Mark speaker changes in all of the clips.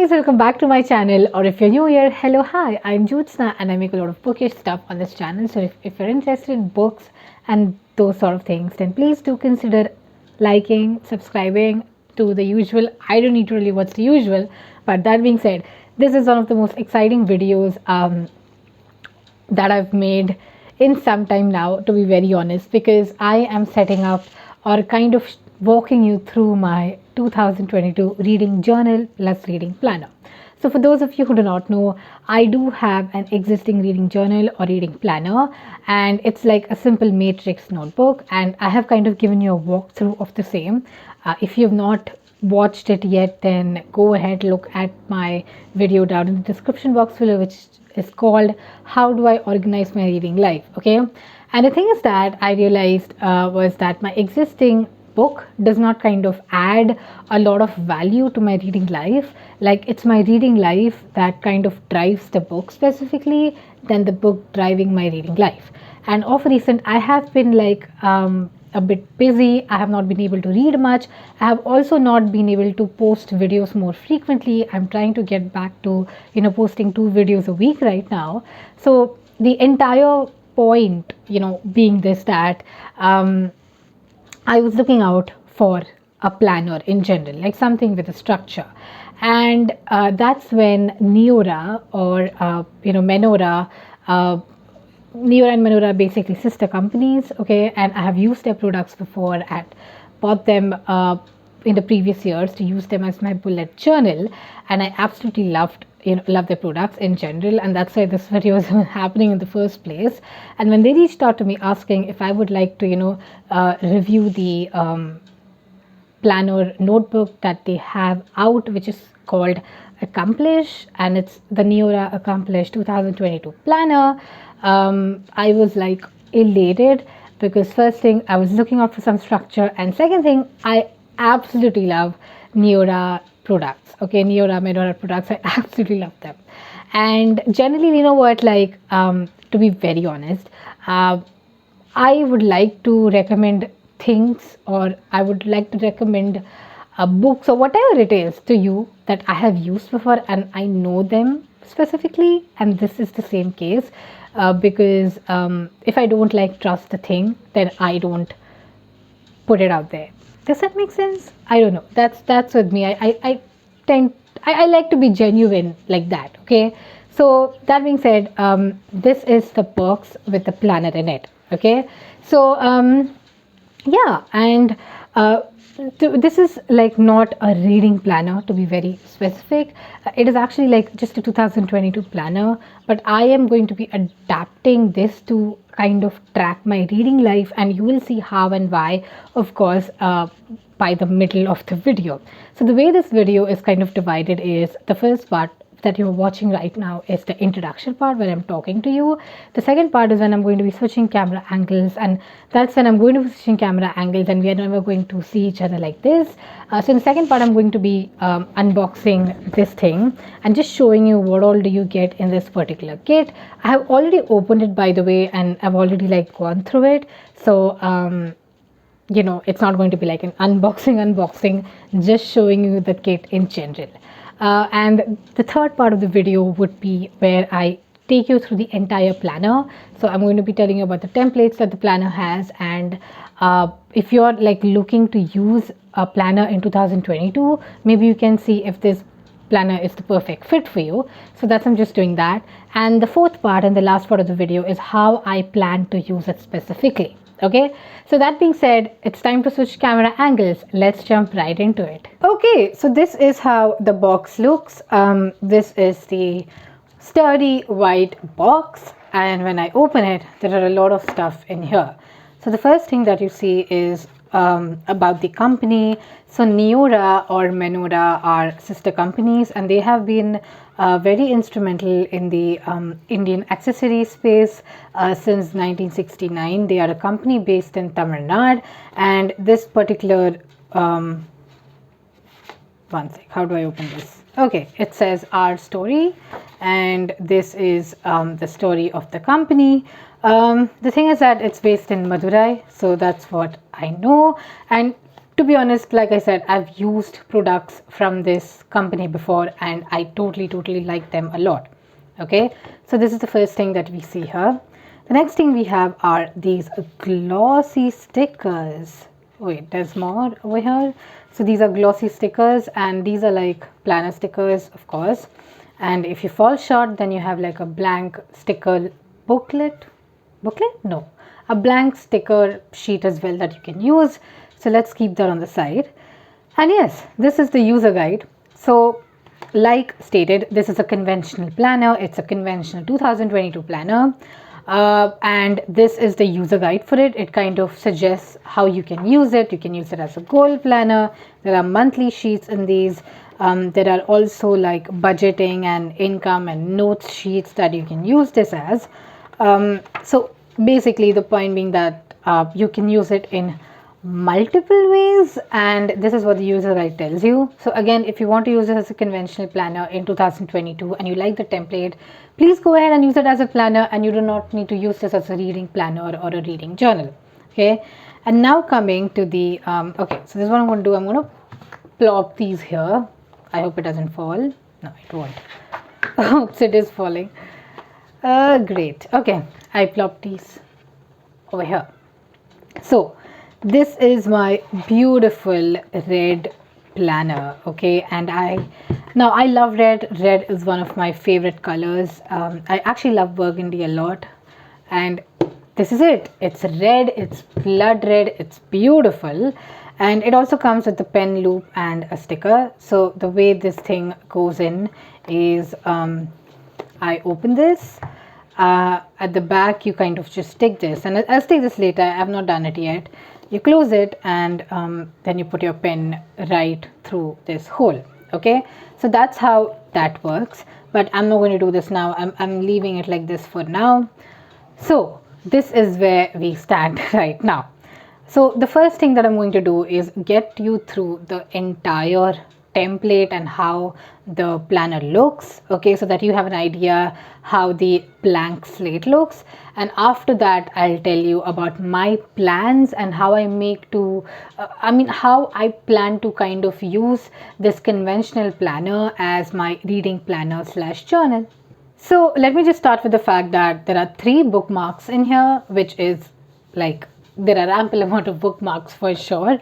Speaker 1: guys, welcome back to my channel, or if you're new here, hello, hi, I'm Jyotsna and I make a lot of bookish stuff on this channel. So if you're interested in books and those sort of things, then please do consider liking, subscribing to the usual. I don't need to really what's the usual, but that being said, this is one of the most exciting videos that I've made in some time now, to be very honest, because I am setting up or kind of walking you through my 2022 reading journal plus reading planner. So for those of you who do not know, I do have an existing reading journal or reading planner, and it's like a simple matrix notebook, and I have kind of given you a walkthrough of the same. If you have not watched it yet, then go ahead, look at my video down in the description box below, which is called How Do I Organize My Reading Life? Okay, and the thing is that I realized was that my existing book does not kind of add a lot of value to my reading life. Like, it's my reading life that kind of drives the book specifically than the book driving my reading life. And of recent, I have been like a bit busy. I have not been able to read much. I have also not been able to post videos more frequently. I'm trying to get back to posting 2 videos a week right now. So the entire point being this, that I was looking out for a planner in general, like something with a structure. And that's when Neora or Menora, Neora and Menora are basically sister companies, okay, and I have used their products before and bought them in the previous years to use them as my bullet journal, and I absolutely love their products in general, and that's why this video is happening in the first place. And when they reached out to me asking if I would like to review the planner notebook that they have out, which is called Accomplish, and it's the Neora Accomplish 2022 planner, I was like elated, because first thing, I was looking out for some structure, and second thing, I absolutely love Neora products. Okay, Neora Menora products, I absolutely love them. And generally, like to be very honest, I would like to recommend things, or I would like to recommend books or whatever it is to you that I have used before and I know them specifically, and this is the same case, because if I don't trust the thing, then I don't put it out there. Does that make sense? I don't know. That's with me. I like to be genuine like that. Okay. So that being said, this is the box with the planner in it. Okay. So yeah, and this is like not a reading planner, to be very specific. It is actually like just a 2022 planner, but I am going to be adapting this to kind of track my reading life, and you will see how and why, of course, by the middle of the video. So the way this video is kind of divided is, the first part that you're watching right now is the introduction part where I'm talking to you. The second part is when I'm going to be switching camera angles, and that's when I'm going to be switching camera angles and we are never going to see each other like this. So in the second part, I'm going to be unboxing this thing and just showing you what all do you get in this particular kit. I have already opened it, by the way, and I've already gone through it. So it's not going to be like an unboxing, just showing you the kit in general. And the third part of the video would be where I take you through the entire planner. So I'm going to be telling you about the templates that the planner has, and if you're looking to use a planner in 2022, maybe you can see if this planner is the perfect fit for you. So I'm just doing that. And the fourth part and the last part of the video is how I plan to use it specifically. Okay, so that being said, it's time to switch camera angles. Let's jump right into it. Okay, so this is how the box looks. This is the sturdy white box, and when I open it, there are a lot of stuff in here. So the first thing that you see is about the company. So Neora or Menora are sister companies, and they have been very instrumental in the Indian accessory space since 1969. They are a company based in Tamil Nadu, and this particular one sec, how do I open this? Okay, it says our story, and this is the story of the company. The thing is that it's based in Madurai, so that's what I know. And to be honest, like I said, I've used products from this company before and I totally like them a lot. Okay, so this is the first thing that we see here. The next thing we have are these glossy stickers. Wait, there's more over here. So these are glossy stickers and these are like planner stickers, of course. And if you fall short, then you have like a blank sticker booklet. No, a blank sticker sheet as well that you can use. So let's keep that on the side. And yes, this is the user guide. So like stated, this is a conventional planner. It's a conventional 2022 planner. And this is the user guide for it. It kind of suggests how you can use it. You can use it as a goal planner. There are monthly sheets in these. There are also like budgeting and income and notes sheets that you can use this as. So basically the point being that you can use it in multiple ways, and this is what the user guide tells you. So again, if you want to use it as a conventional planner in 2022 and you like the template, please go ahead and use it as a planner, and you do not need to use this as a reading planner or a reading journal. Okay, and now coming to the okay, so this is what I'm going to do. I'm going to plop these here. I hope it doesn't fall. No, it won't. Oops, it is falling. Great. Okay, I plopped these over here. So this is my beautiful red planner. Okay, and I love red. Red is one of my favorite colors. I actually love burgundy a lot, and this is it. It's red, it's blood red, it's beautiful, and it also comes with the pen loop and a sticker. So the way this thing goes in is I open this. At the back you kind of just stick this, and I'll stick this later. I have not done it yet. You close it, and then you put your pen right through this hole. Okay, so that's how that works, but I'm not going to do this now. I'm leaving it like this for now. So this is where we stand right now. So the first thing that I'm going to do is get you through the entire template and how the planner looks, okay, so that you have an idea how the blank slate looks. And after that, I'll tell you about my plans and how I make to how I plan to kind of use this conventional planner as my reading planner / journal. So let me just start with the fact that there are 3 bookmarks in here, which is like, there are ample amount of bookmarks for sure.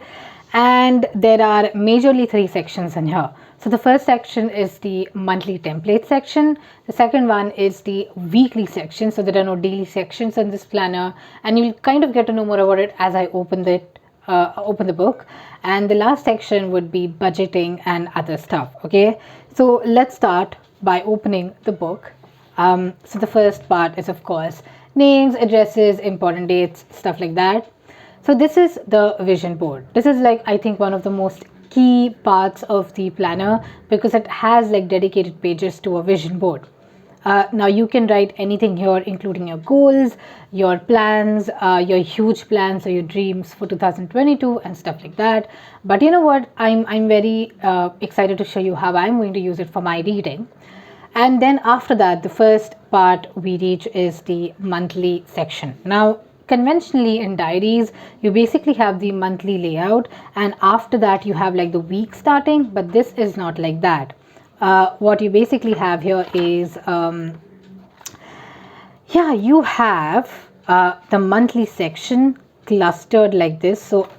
Speaker 1: And there are majorly 3 sections in here. So the first section is the monthly template section. The second one is the weekly section. So there are no daily sections in this planner, and you'll kind of get to know more about it as I open the book. And the last section would be budgeting and other stuff. Okay, so let's start by opening the book. So the first part is, of course, names, addresses, important dates, stuff like that. So this is the vision board. This is like, I think, one of the most key parts of the planner, because it has like dedicated pages to a vision board. Now you can write anything here, including your goals, your plans, your huge plans or your dreams for 2022 and stuff like that. But you know what? I'm very excited to show you how I'm going to use it for my reading. And then after that, the first part we reach is the monthly section. Now, conventionally in diaries, you basically have the monthly layout, and after that you have like the week starting, but this is not like that. What you basically have here is, you have the monthly section clustered like this. So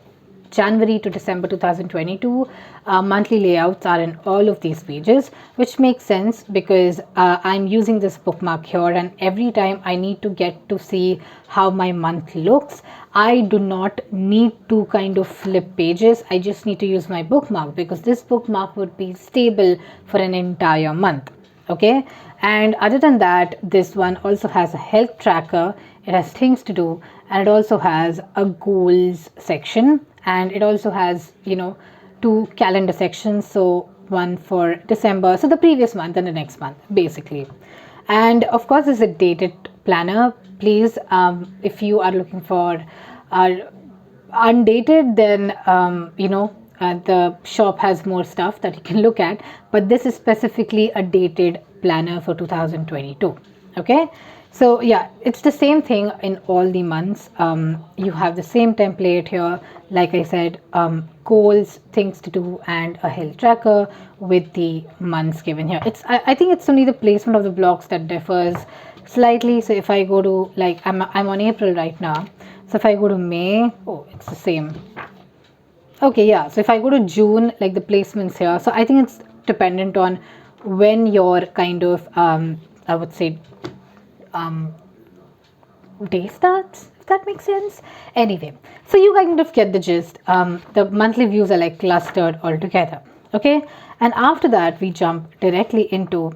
Speaker 1: January to December 2022 monthly layouts are in all of these pages, which makes sense because I'm using this bookmark here, and every time I need to get to see how my month looks, I do not need to kind of flip pages. I just need to use my bookmark, because this bookmark would be stable for an entire month. Okay, and other than that, this one also has a health tracker, it has things to do, and it also has a goals section, and it also has, 2 calendar sections, so one for December, so the previous month and the next month basically. And of course, this is a dated planner. Please, if you are looking for undated, then the shop has more stuff that you can look at, but this is specifically a dated planner for 2022. Okay, So yeah, it's the same thing in all the months. You have the same template here. Like I said, goals, things to do, and a health tracker with the months given here. I think it's only the placement of the blocks that differs slightly. So if I go to, like, I'm on April right now. So if I go to May, oh, it's the same. Okay, yeah. So if I go to June, like the placements here, so I think it's dependent on when your kind of, I would say, day starts, if that makes sense. Anyway, so you kind of get the gist. The monthly views are like clustered all together. Okay, and after that, we jump directly into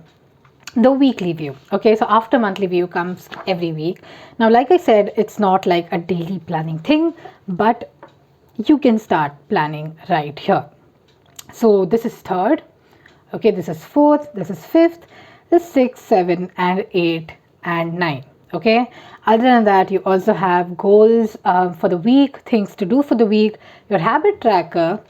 Speaker 1: the weekly view. Okay, so after monthly view comes every week. Now, like I said, it's not like a daily planning thing, but you can start planning right here. So this is third, okay, this is fourth, this is fifth, this is 6, 7, and 8, and 9. Okay, other than that, you also have goals for the week, things to do for the week, your habit tracker,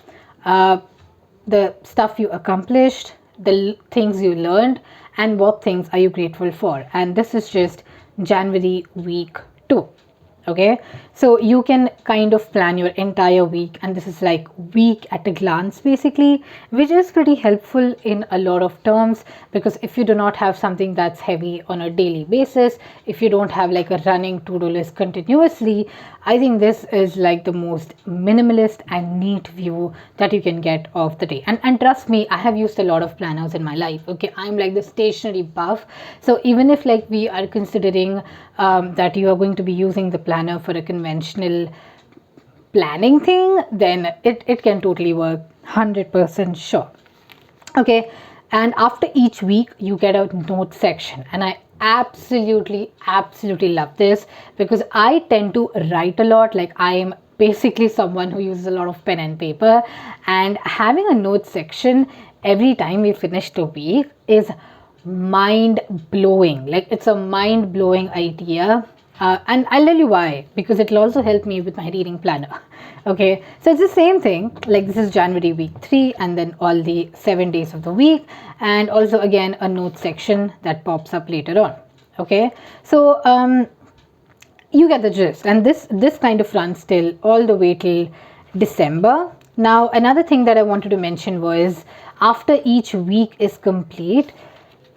Speaker 1: the stuff you accomplished, the things you learned, and what things are you grateful for. And this is just January week 2. Okay, so you can kind of plan your entire week, and this is like week at a glance basically, which is pretty helpful in a lot of terms, because if you do not have something that's heavy on a daily basis, if you don't have like a running to-do list continuously, I think this is like the most minimalist and neat view that you can get of the day. And trust me, I have used a lot of planners in my life. Okay, I'm like the stationery buff. So even if like we are considering that you are going to be using the planner for a conventional planning thing, then it can totally work, 100% sure. Okay, and after each week you get a note section, and I absolutely love this, because I tend to write a lot. Like, I am basically someone who uses a lot of pen and paper, and having a note section every time we finish the week is mind blowing. Like, it's a mind blowing idea. And I'll tell you why, because it'll also help me with my reading planner. Okay, so it's the same thing. Like, this is January week 3, and then all the 7 days of the week, and also again a note section that pops up later on. Okay, so you get the gist, and this kind of runs till all the way till December. Now, another thing that I wanted to mention was, after each week is complete,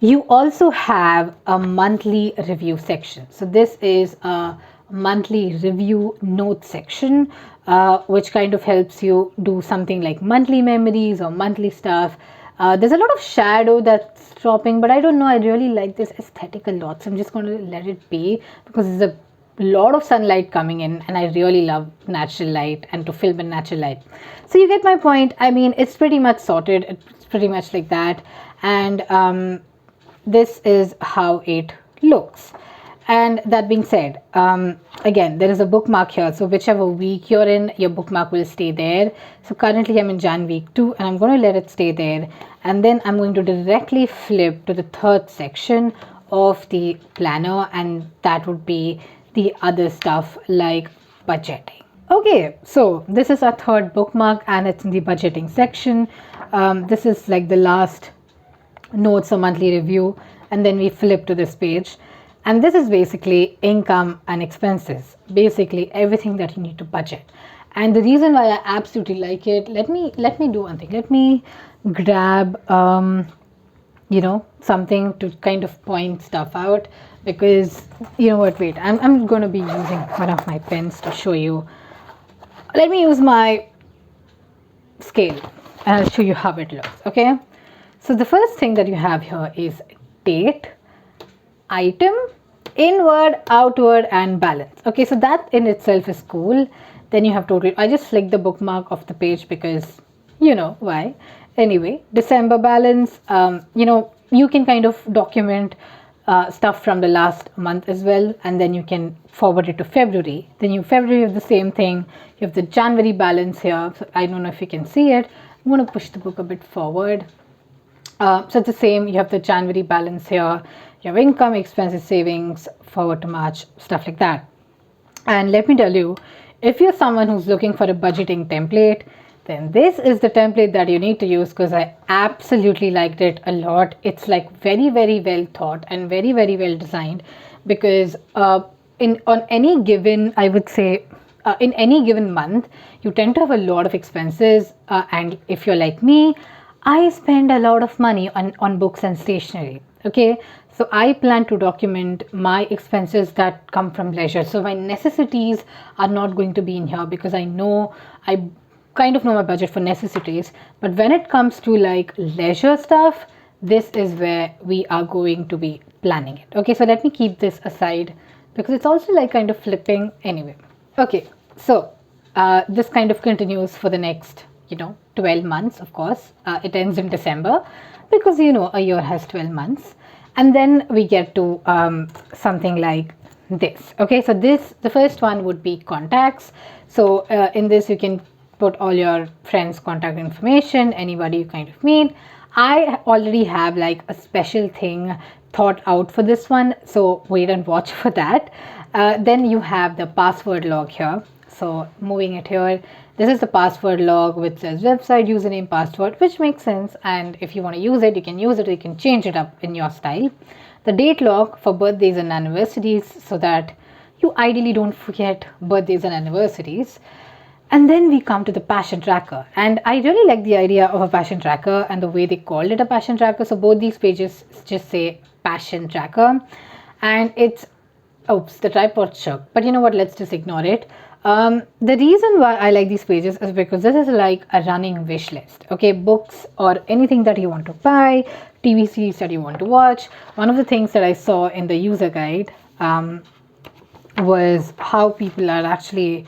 Speaker 1: you also have a monthly review section. So this is a monthly review note section, which kind of helps you do something like monthly memories or monthly stuff. There's a lot of shadow that's dropping, but I don't know, I really like this aesthetic a lot, so I'm just going to let it be, because there's a lot of sunlight coming in, and I really love natural light and to film in natural light. So you get my point. I mean, it's pretty much sorted. It's pretty much like that. And this is how it looks. And that being said, again, there is a bookmark here. So whichever week you're in, your bookmark will stay there. So currently I'm in Jan week 2, and I'm going to let it stay there. And then I'm going to directly flip to the third section of the planner, and that would be the other stuff like budgeting. Okay, so this is our third bookmark, and it's in the budgeting section. This is like the last notes or monthly review, and then we flip to this page, and this is basically income and expenses, basically everything that you need to budget. And the reason why I absolutely like it, let me do one thing. Let me grab something to kind of point stuff out, because you know what, wait, I'm going to be using one of my pens to show you. Let me use my scale and I'll show you how it looks. Okay, so the first thing that you have here is date, item, inward, outward, and balance. Okay, so that in itself is cool. Then you have total. I just flicked the bookmark off the page because you know why. Anyway, December balance, you can kind of document stuff from the last month as well, and then you can forward it to February. Then you February have the same thing. You have the January balance here. So I don't know if you can see it. I'm going to push the book a bit forward. So it's the same. You have the January balance here. You have income, expenses, savings, forward to March, stuff like that. And let me tell you, if you're someone who's looking for a budgeting template, then this is the template that you need to use, because I absolutely liked it a lot. It's like very well thought and very well designed, because on any given, I would say, in any given month, you tend to have a lot of expenses, and if you're like me, I spend a lot of money on books and stationery. Okay, so I plan to document my expenses that come from leisure. So my necessities are not going to be in here because I kind of know my budget for necessities. But when it comes to like leisure stuff, this is where we are going to be planning it. Okay, so let me keep this aside because it's also like kind of flipping anyway. Okay, so this kind of continues for the next 12 months. Of course, it ends in December because a year has 12 months, and then we get to something like this. Okay, so the first one would be contacts. So in this you can put all your friends' contact information, anybody you kind of meet. I already have like a special thing thought out for this one, so wait and watch for that. Then you have the password log here. So moving it here, this is the password log which says website, username, password, which makes sense. And if you want to use it, you can use it, you can change it up in your style. The date log for birthdays and anniversaries, so that you ideally don't forget birthdays and anniversaries. And then we come to the passion tracker. And I really like the idea of a passion tracker and the way they called it a passion tracker. So both these pages just say passion tracker. And it's, oops, the tripod shook. But you know what? Let's just ignore it. The reason why I like these pages is because this is like a running wish list. Okay, books or anything that you want to buy, TV series that you want to watch. One of the things that I saw in the user guide was how people are actually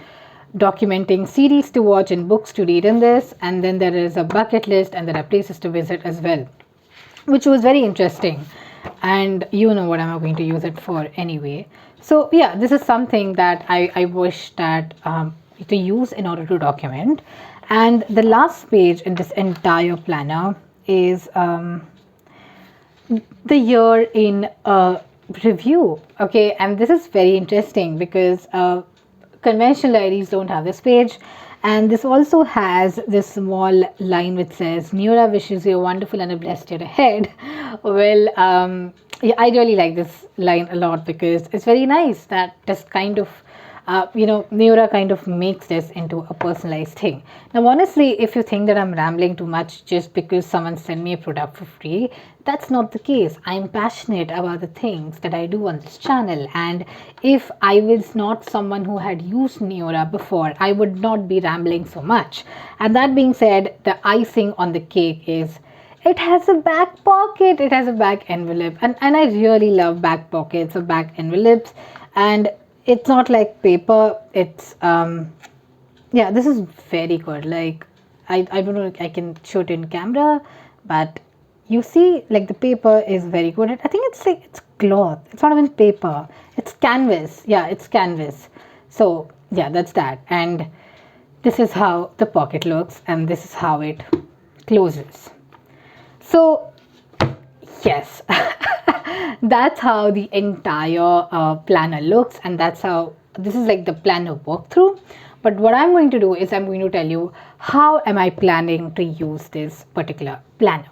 Speaker 1: documenting series to watch and books to read in this, and then there is a bucket list and there are places to visit as well, which was very interesting. And you know what I'm going to use it for anyway. So yeah, this is something that I wish that to use in order to document. And the last page in this entire planner is the year in review. Okay, and this is very interesting because conventional diaries don't have this page, and this also has this small line which says Neura wishes you a wonderful and a blessed year ahead. Well, yeah, I really like this line a lot because it's very nice that this kind of Neura kind of makes this into a personalized thing. Now, honestly, if you think that I'm rambling too much just because someone sent me a product for free, that's not the case. I'm passionate about the things that I do on this channel. And if I was not someone who had used Neura before, I would not be rambling so much. And that being said, the icing on the cake is it has a back pocket, it has a back envelope. And I really love back pockets or back envelopes. And it's not like paper, it's yeah, this is very good. Like I don't know if I can show it in camera, but you see like the paper is very good. I think it's like it's cloth, it's not even paper, it's canvas. Yeah, it's canvas. So yeah, that's that. And this is how the pocket looks, and this is how it closes. So yes, that's how the entire planner looks, and that's how this is like the planner walkthrough. But what I'm going to do is I'm going to tell you how am I planning to use this particular planner.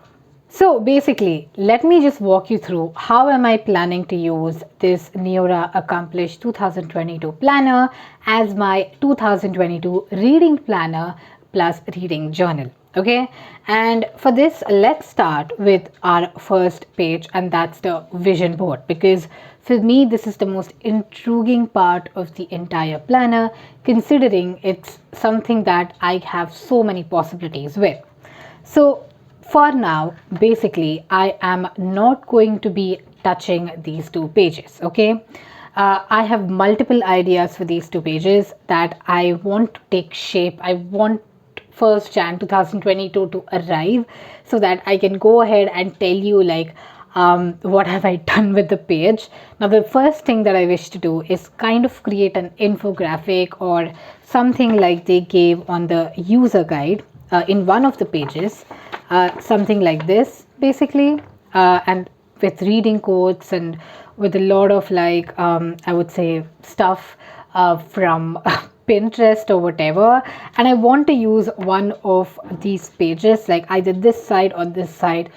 Speaker 1: So basically, let me just walk you through how am I planning to use this Neura Accomplish 2022 planner as my 2022 reading planner plus reading journal. Okay, and for this, let's start with our first page, and that's the vision board, because for me this is the most intriguing part of the entire planner, considering it's something that I have so many possibilities with. So for now, basically, I am not going to be touching these two pages. Okay, I have multiple ideas for these two pages that I want to take shape. I want 1st Jan 2022 to arrive so that I can go ahead and tell you like what have I done with the page. Now the first thing that I wish to do is kind of create an infographic or something like they gave on the user guide in one of the pages, something like this basically, and with reading quotes and with a lot of like I would say stuff from Pinterest or whatever, and I want to use one of these pages, like either this side or this side,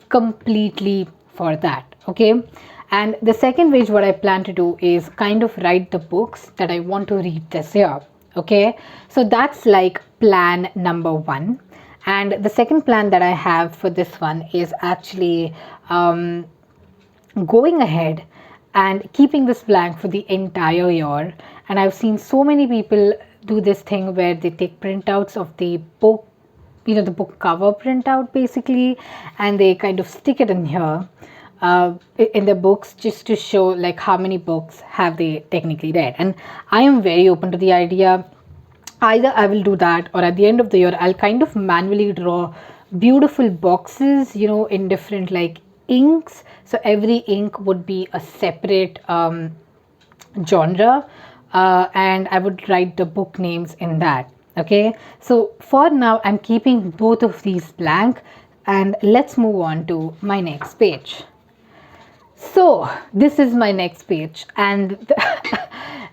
Speaker 1: completely for that. Okay, And the second page, what I plan to do is kind of write the books that I want to read this year. Okay, so that's like plan number one. And the second plan that I have for this one is actually going ahead and keeping this blank for the entire year. And I've seen so many people do this thing where they take printouts of the book, the book cover printout basically, and they kind of stick it in here in the books just to show like how many books have they technically read. And I am very open to the idea. Either I will do that, or at the end of the year I'll kind of manually draw beautiful boxes, in different like inks. So every ink would be a separate genre, and I would write the book names in that. Okay, so for now I'm keeping both of these blank, and let's move on to my next page. So this is my next page, and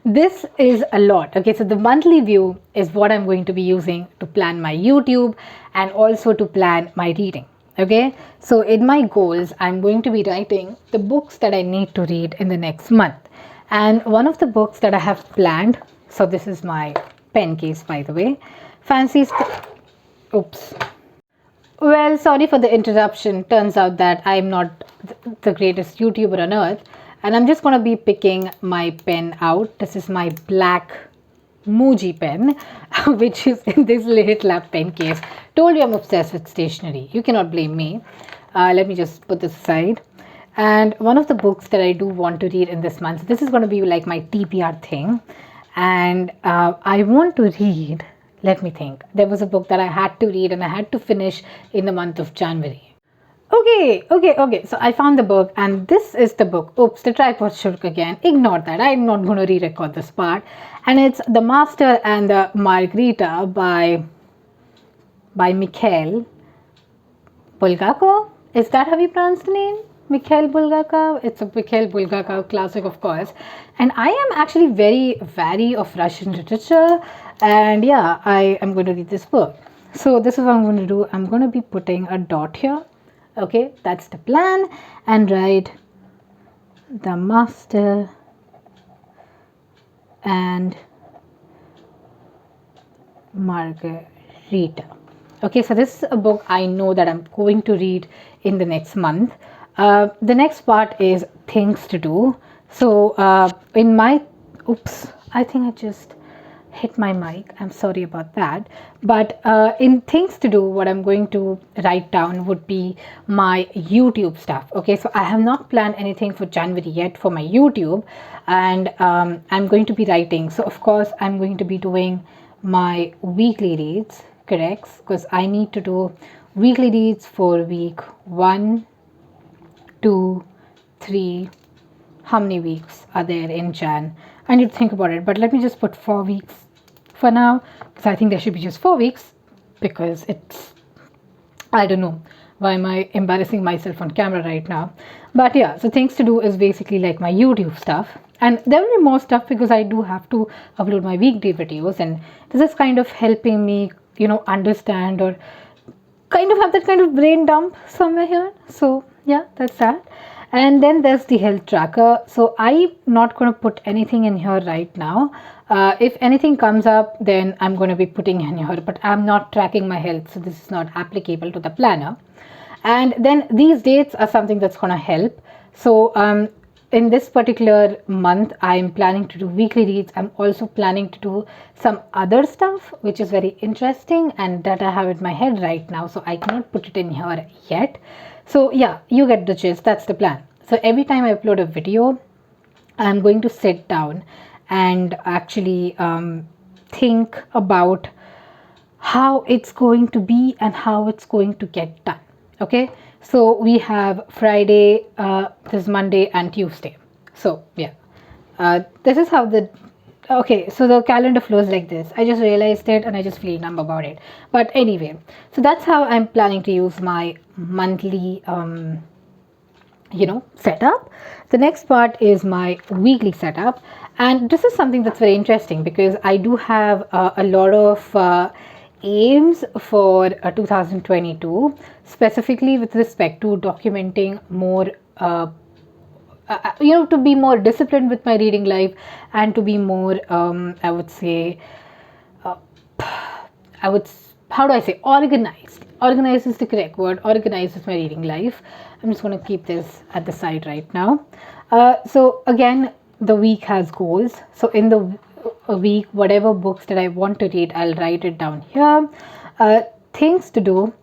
Speaker 1: this is a lot. Okay, so the monthly view is what I'm going to be using to plan my YouTube and also to plan my reading. Okay, so in my goals I'm going to be writing the books that I need to read in the next month. And one of the books that I have planned, so this is my pen case, by the way, oops, well, sorry for the interruption. Turns out that I'm not the greatest YouTuber on earth, and I'm just going to be picking my pen out. This is my black Muji pen, which is in this Lit Lab pen case. Told you I'm obsessed with stationery. You cannot blame me. Let me just put this aside. And one of the books that I do want to read in this month, so this is going to be like my TBR thing, and I want to read, let me think, there was a book that I had to read and I had to finish in the month of January. Okay, so I found the book, and this is the book. Oops, the tripod shook again. Ignore that, I'm not going to re-record this part. And it's The Master and the Margarita by Mikhail Bulgakov. Is that how you pronounce the name? Mikhail Bulgakov. It's a Mikhail Bulgakov classic, of course. And I am actually very wary of Russian literature. And yeah, I am going to read this book. So this is what I'm going to do. I'm going to be putting a dot here. Okay, that's the plan. And write The Master and Margarita. Okay, so this is a book I know that I'm going to read in the next month. The next part is things to do. So in my, oops, I think I just hit my mic. I'm sorry about that. But in things to do, what I'm going to write down would be my YouTube stuff. Okay, so I have not planned anything for January yet for my YouTube, and I'm going to be writing. So of course, I'm going to be doing my weekly reads, correct? Because I need to do weekly reads for week 1, 2, 3. How many weeks are there in Jan? I need to think about it, but let me just put 4 weeks for now, because I think there should be just 4 weeks, because it's, I don't know, why am I embarrassing myself on camera right now? But yeah, so things to do is basically like my YouTube stuff, and there will be more stuff because I do have to upload my weekday videos, and this is kind of helping me, understand or kind of have that kind of brain dump somewhere here. So yeah, that's that. And then there's the health tracker. So I'm not going to put anything in here right now. If anything comes up, then I'm going to be putting in here, but I'm not tracking my health, so this is not applicable to the planner. And then these dates are something that's going to help. So in this particular month, I'm planning to do weekly reads. I'm also planning to do some other stuff, which is very interesting and that I have in my head right now. So I cannot put it in here yet. So yeah, you get the gist. That's the plan. So every time I upload a video, I'm going to sit down and actually think about how it's going to be and how it's going to get done. Okay, so we have Friday, this Monday and Tuesday. So yeah, this is how the, okay, so the calendar flows like this. I just realized it and I just feel numb about it. But anyway, so that's how I'm planning to use my monthly setup. The next part is my weekly setup, and this is something that's very interesting because I do have a lot of aims for 2022, specifically with respect to documenting more to be more disciplined with my reading life, and to be more, I would say, how do I say, organized. Organized is the correct word. Organized is my reading life. I'm just going to keep this at the side right now. So again, the week has goals. So in the week, whatever books that I want to read, I'll write it down here. Things to do.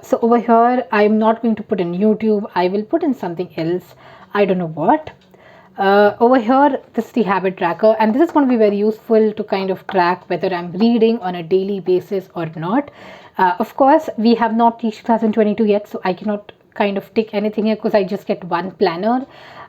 Speaker 1: So over here, I'm not going to put in YouTube. I will put in something else. I don't know what. Over here, this is the habit tracker, and this is going to be very useful to kind of track whether I'm reading on a daily basis or not. Of course, we have not reached 2022 yet, so I cannot kind of tick anything here because I just get one planner.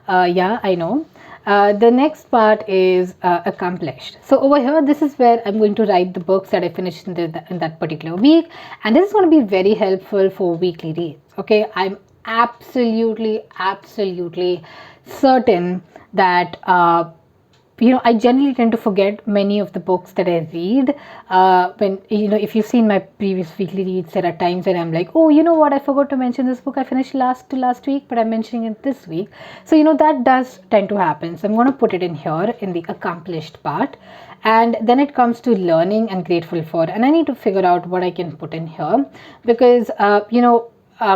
Speaker 1: Yeah, I know. The next part is accomplished. So over here, this is where I'm going to write the books that I finished in that particular week, and this is going to be very helpful for weekly reads. Okay, I'm absolutely certain that I generally tend to forget many of the books that I read. When if you've seen my previous weekly reads, there are times when I'm like, oh, you know what, I forgot to mention this book I finished last week, but I'm mentioning it this week. So that does tend to happen. So I'm going to put it in here in the accomplished part, and then it comes to learning and grateful for, and I need to figure out what I can put in here, because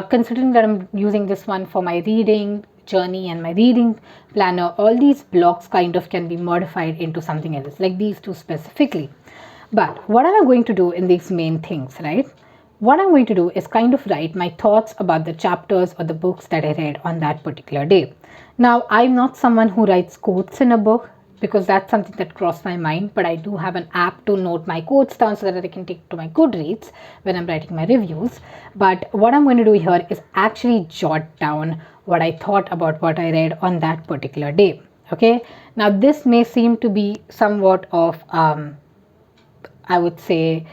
Speaker 1: considering that I'm using this one for my reading journey and my reading planner, all these blocks kind of can be modified into something else, like these two specifically. But what am I going to do in these main things, right? What I'm going to do is kind of write my thoughts about the chapters or the books that I read on that particular day. Now, I'm not someone who writes quotes in a book, because that's something that crossed my mind, but I do have an app to note my quotes down so that I can take to my Goodreads when I'm writing my reviews. But what I'm going to do here is actually jot down what I thought about what I read on that particular day. Okay, now this may seem to be somewhat of I would say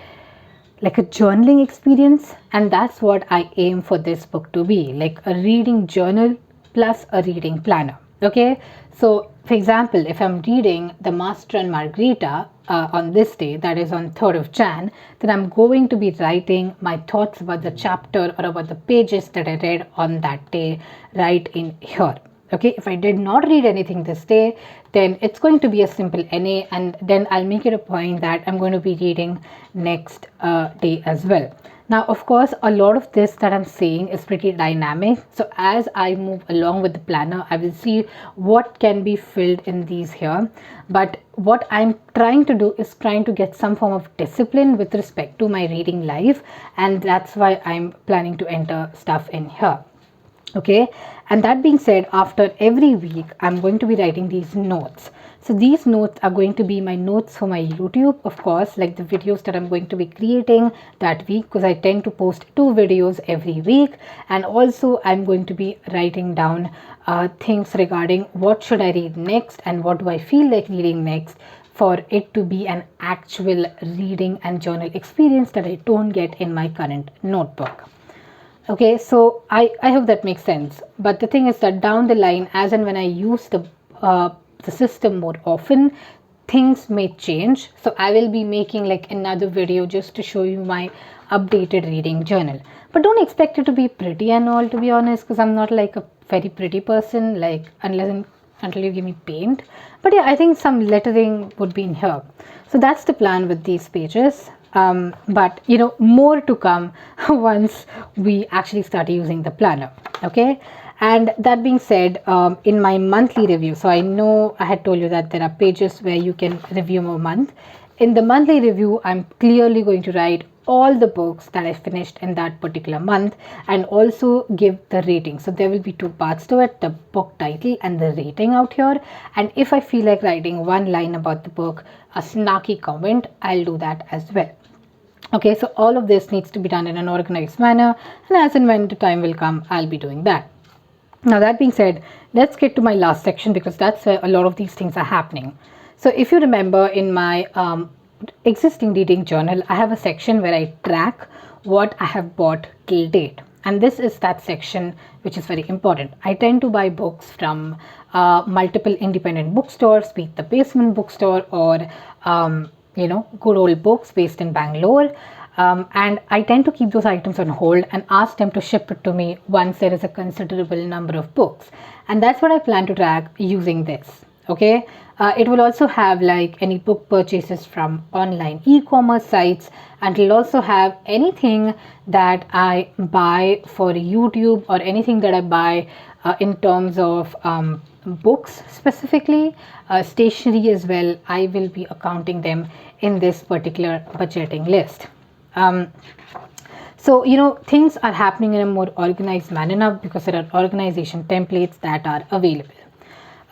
Speaker 1: like a journaling experience, and that's what I aim for this book to be, like a reading journal plus a reading planner. Okay, so for example, if I'm reading The Master and Margarita on this day, that is on 3rd of Jan, then I'm going to be writing my thoughts about the chapter or about the pages that I read on that day right in here. Okay, if I did not read anything this day, then it's going to be a simple NA, and then I'll make it a point that I'm going to be reading next day as well. Now, of course, a lot of this that I'm saying is pretty dynamic. So as I move along with the planner, I will see what can be filled in these here. But what I'm trying to do is trying to get some form of discipline with respect to my reading life. And that's why I'm planning to enter stuff in here. Okay, and that being said, after every week, I'm going to be writing these notes. So these notes are going to be my notes for my YouTube, of course, like the videos that I'm going to be creating that week, because I tend to post 2 videos every week. And also I'm going to be writing down things regarding what should I read next and what do I feel like reading next, for it to be an actual reading and journal experience that I don't get in my current notebook. Okay, so I hope that makes sense. But the thing is that down the line, as and when I use the system more often, things may change. So I will be making like another video just to show you my updated reading journal. But don't expect it to be pretty and all, to be honest, because I'm not like a very pretty person, like until you give me paint. But yeah, I think some lettering would be in here. So that's the plan with these pages. But more to come once we actually start using the planner. Okay, and that being said, in my monthly review, so I know I had told you that there are pages where you can review a month. In the monthly review, I'm clearly going to write all the books that I finished in that particular month and also give the rating. So there will be 2 parts to it, the book title and the rating out here. And if I feel like writing one line about the book, a snarky comment, I'll do that as well. Okay, so all of this needs to be done in an organized manner, and as and when the time will come, I'll be doing that. Now, that being said, let's get to my last section, because that's where a lot of these things are happening. So if you remember, in my existing reading journal, I have a section where I track what I have bought till date. And this is that section which is very important. I tend to buy books from multiple independent bookstores, be it the Basement Bookstore or good old books based in Bangalore. And I tend to keep those items on hold and ask them to ship it to me once there is a considerable number of books. And that's what I plan to track using this. Okay, it will also have like any book purchases from online e-commerce sites, and it will also have anything that I buy for YouTube or anything that I buy in terms of books specifically, stationery as well. I will be accounting them in this particular budgeting list. So, things are happening in a more organized manner now because there are organization templates that are available.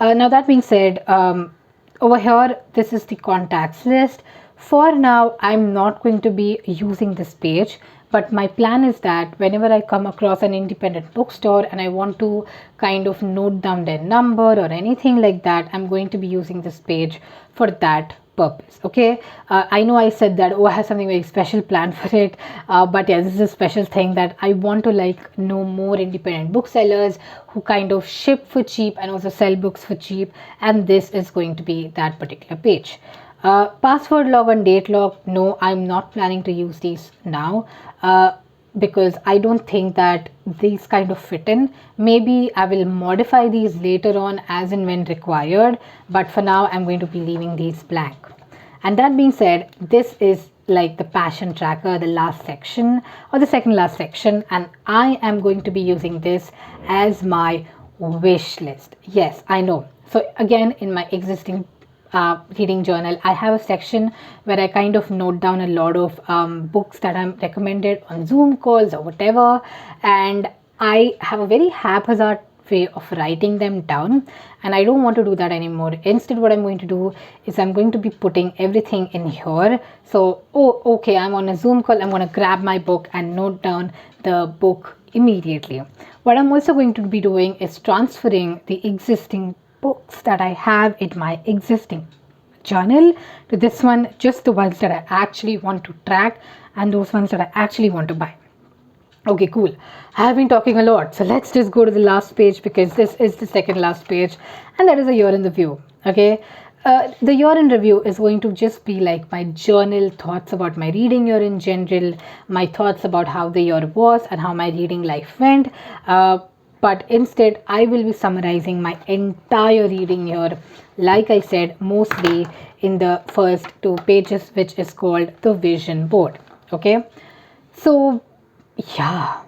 Speaker 1: Now, that being said, over here, this is the contacts list. For now, I'm not going to be using this page, but my plan is that whenever I come across an independent bookstore and I want to kind of note down their number or anything like that, I'm going to be using this page for that purpose. Okay, I know I said that, I have something very special planned for it, but yeah, this is a special thing that I want to like know more independent booksellers who kind of ship for cheap and also sell books for cheap, and this is going to be that particular page. Password log and date log, no, I'm not planning to use these now, because I don't think that these kind of fit in. Maybe I will modify these later on as and when required, but for now I'm going to be leaving these blank. And that being said, this is like the passion tracker, the last section or the second last section, and I am going to be using this as my wish list. Yes, I know. So again, in my existing reading journal, I have a section where I kind of note down a lot of books that I'm recommended on Zoom calls or whatever, and I have a very haphazard way of writing them down, and I don't want to do that anymore. Instead, what I'm going to do is I'm going to be putting everything in here. So, okay, I'm on a Zoom call, I'm going to grab my book and note down the book immediately. What I'm also going to be doing is transferring the existing books that I have in my existing journal to this one, just the ones that I actually want to track and those ones that I actually want to buy. Okay, cool. I have been talking a lot, so let's just go to the last page because this is the second last page, and that is a year in review. Okay, the year in review is going to just be like my journal thoughts about my reading year in general, my thoughts about how the year was and how my reading life went. But instead, I will be summarizing my entire reading year, like I said, mostly in the first 2 pages, which is called the vision board. Okay, so yeah,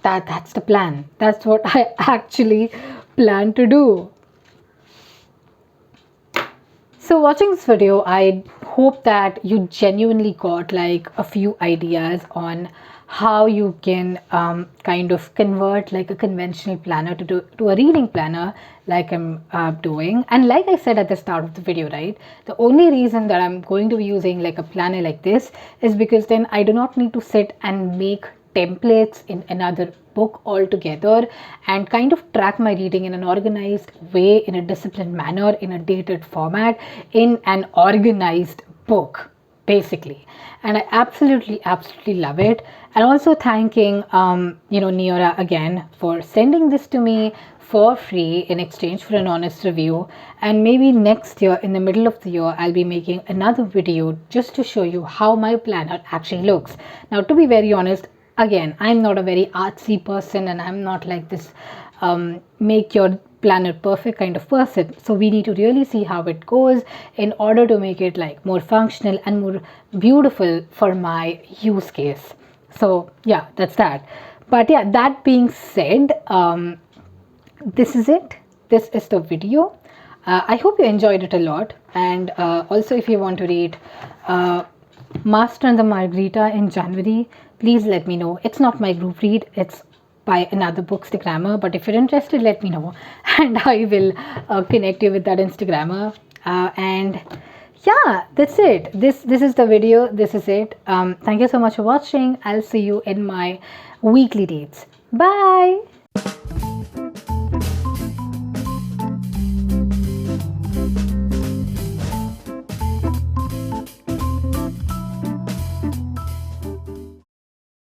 Speaker 1: that's the plan. That's what I actually plan to do. So watching this video, I hope that you genuinely got like a few ideas on how you can kind of convert like a conventional planner to a reading planner like I'm doing. And like I said at the start of the video, right, the only reason that I'm going to be using like a planner like this is because then I do not need to sit and make templates in another book altogether and kind of track my reading in an organized way, in a disciplined manner, in a dated format, in an organized book basically. And I absolutely love it. And also thanking Neora again for sending this to me for free in exchange for an honest review. And maybe next year, in the middle of the year, I'll be making another video just to show you how my planner actually looks. Now, to be very honest, again, I'm not a very artsy person and I'm not like this make your planner perfect kind of person. So we need to really see how it goes in order to make it like more functional and more beautiful for my use case. So yeah, that's that. But yeah, that being said, this is it. This is the video. I hope you enjoyed it a lot. And also, if you want to read Master and the Margarita in January, please let me know. It's not my group read, it's by another bookstagrammer, but if you're interested, let me know and I will connect you with that Instagrammer. And yeah, that's it. This is the video. This is it. Thank you so much for watching. I'll see you in my weekly reads. Bye.